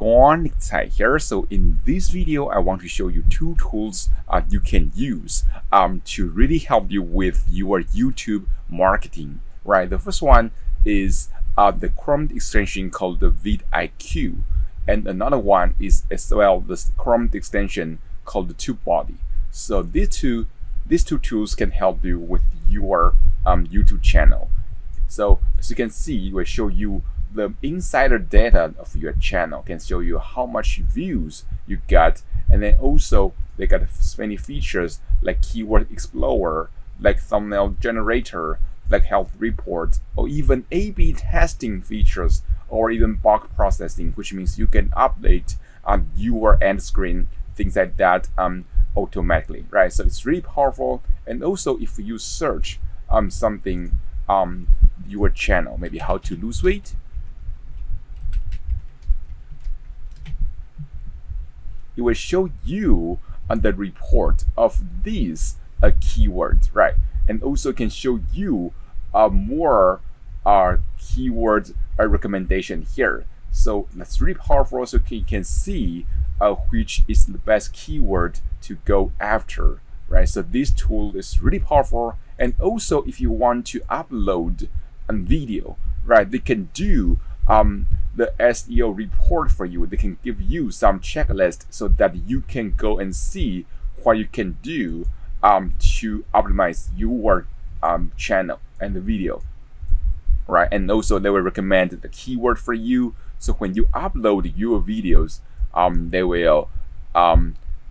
everyone, Tsai here. So in this video, I want to show you two tools you can use to really help you with your YouTube marketing, right? The first one is the Chrome extension called the vidIQ, and another one is as well the Chrome extension called the TubeBuddy. So these two tools can help you with your YouTube channel. So as you can see, it will show you the insider data of your channel, can show you how much views you got, and then also they got many features like keyword explorer, like thumbnail generator, like health report, or even A/B testing features, or even bulk processing, which means you can update your end screen, things like that automatically, right? So it's really powerful. And also if you search something your channel, maybe how to lose weight, it will show you on the report of these keywords, right? And also can show you more keyword recommendation here. So that's really powerful. So you can see which is the best keyword to go after, right? So this tool is really powerful. And also if you want to upload a video, right, they can do the SEO report for you. They can give you some checklist so that you can go and see what you can do to optimize your channel and the video, right? And also they will recommend the keyword for you. So when you upload your videos, they will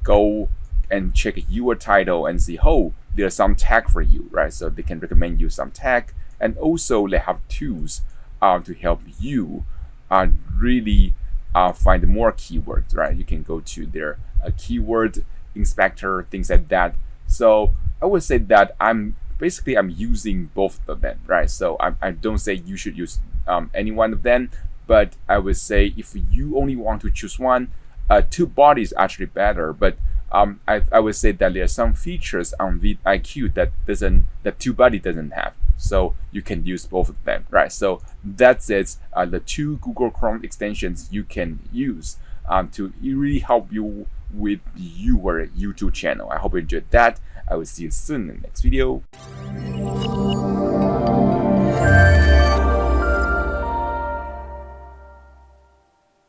go and check your title and see, oh, there's some tag for you, right? So they can recommend you some tag. And also they have tools to help you really find more keywords, right? You can go to their keyword inspector, things like that. So I would say that I'm using both of them, right? So I don't say you should use any one of them, but I would say if you only want to choose one, TubeBuddy is actually better. But I would say that there are some features on vidIQ that TubeBuddy doesn't have. So you can use both of them, right? So that's it. The two Google Chrome extensions you can use to really help you with your YouTube channel. I hope you enjoyed that. I will see you soon in the next video.